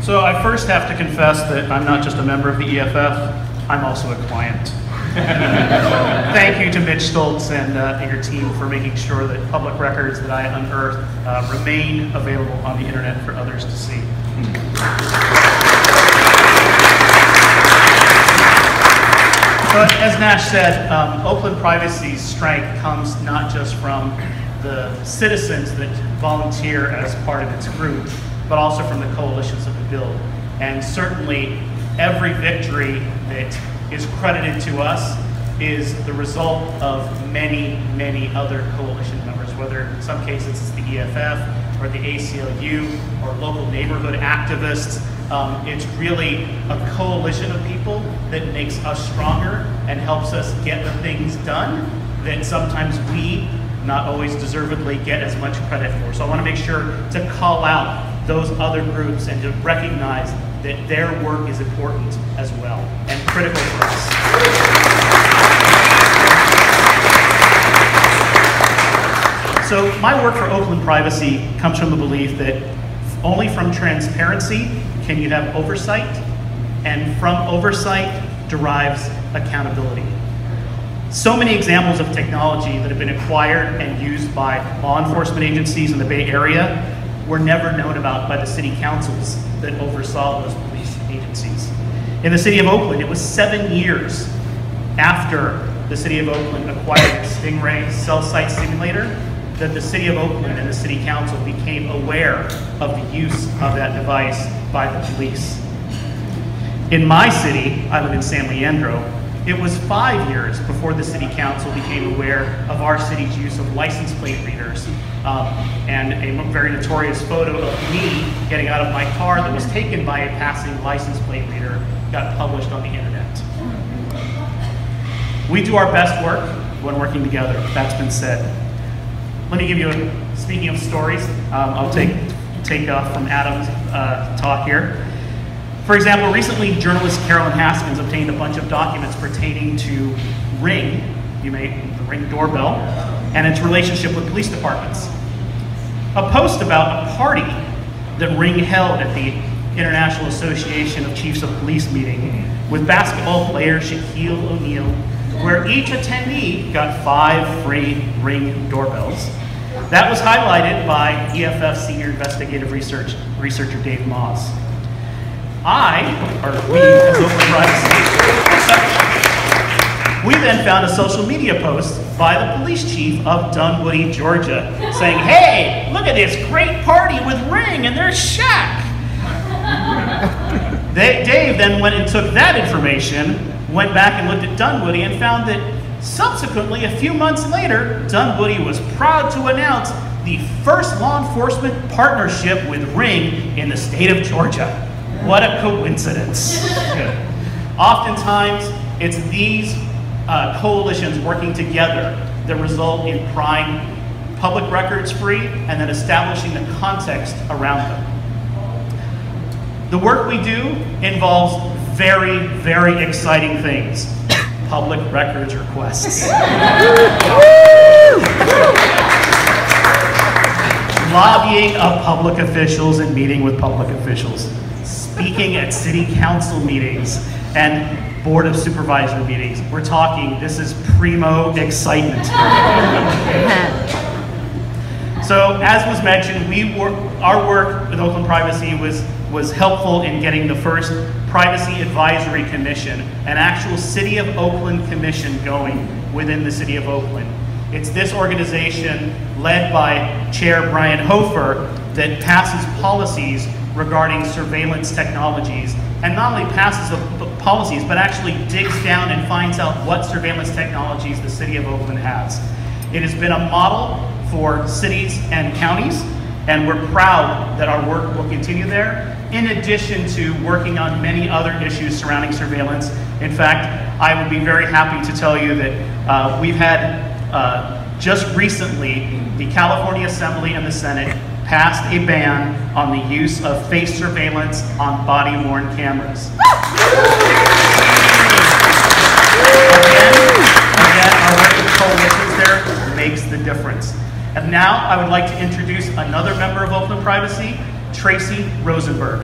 So I first have to confess that I'm not just a member of the EFF, I'm also a client. Thank you to Mitch Stoltz and your team for making sure that public records that I unearthed remain available on the internet for others to see. But as Nash said, Oakland Privacy's strength comes not just from the citizens that volunteer as part of its group, but also from the coalitions that we build. And certainly every victory that is credited to us is the result of many, many other coalition members, whether in some cases it's the EFF or the ACLU or local neighborhood activists. It's really a coalition of people that makes us stronger and helps us get the things done that sometimes we, not always deservedly, get as much credit for. So I want to make sure to call out those other groups and to recognize that their work is important as well and critical for us. So my work for Oakland Privacy comes from the belief that only from transparency can you have oversight, and from oversight derives accountability. So many examples of technology that have been acquired and used by law enforcement agencies in the Bay Area were never known about by the city councils that oversaw those police agencies. In the city of Oakland, it was 7 years after the city of Oakland acquired the Stingray cell site simulator that the city of Oakland and the city council became aware of the use of that device by the police. In my city, I live in San Leandro, it was 5 years before the city council became aware of our city's use of license plate readers, and a very notorious photo of me getting out of my car that was taken by a passing license plate reader got published on the internet. We do our best work when working together, that's been said. Let me give you speaking of stories, I'll take off from Adam's talk here. For example, recently journalist Carolyn Haskins obtained a bunch of documents pertaining to Ring, the Ring doorbell, and its relationship with police departments. A post about a party that Ring held at the International Association of Chiefs of Police meeting with basketball player Shaquille O'Neal, where each attendee got 5 free Ring doorbells. That was highlighted by EFF Senior Investigative Researcher Dave Moss. We as Oakland Privacy, we then found a social media post by the police chief of Dunwoody, Georgia, saying, "Hey, look at this great party with Ring and there's Shaq." Dave then went and took that information, went back and looked at Dunwoody and found that subsequently, a few months later, Dunwoody was proud to announce the first law enforcement partnership with Ring in the state of Georgia. What a coincidence. Oftentimes, it's these coalitions working together that result in prying public records free and then establishing the context around them. The work we do involves very, very exciting things. Public records requests. Lobbying of public officials and meeting with public officials. Speaking at city council meetings and board of supervisor meetings. We're talking, this is primo excitement. So as was mentioned, our work with Oakland Privacy was helpful in getting the first Privacy Advisory Commission, an actual City of Oakland commission going within the City of Oakland. It's this organization led by Chair Brian Hofer that passes policies regarding surveillance technologies, and not only passes the policies, but actually digs down and finds out what surveillance technologies the City of Oakland has. It has been a model for cities and counties, and we're proud that our work will continue there, in addition to working on many other issues surrounding surveillance. In fact, I would be very happy to tell you that we've had, just recently, the California Assembly and the Senate passed a ban on the use of face surveillance on body-worn cameras. Again, our work with coalitions there makes the difference. And now I would like to introduce another member of Oakland Privacy, Tracy Rosenberg.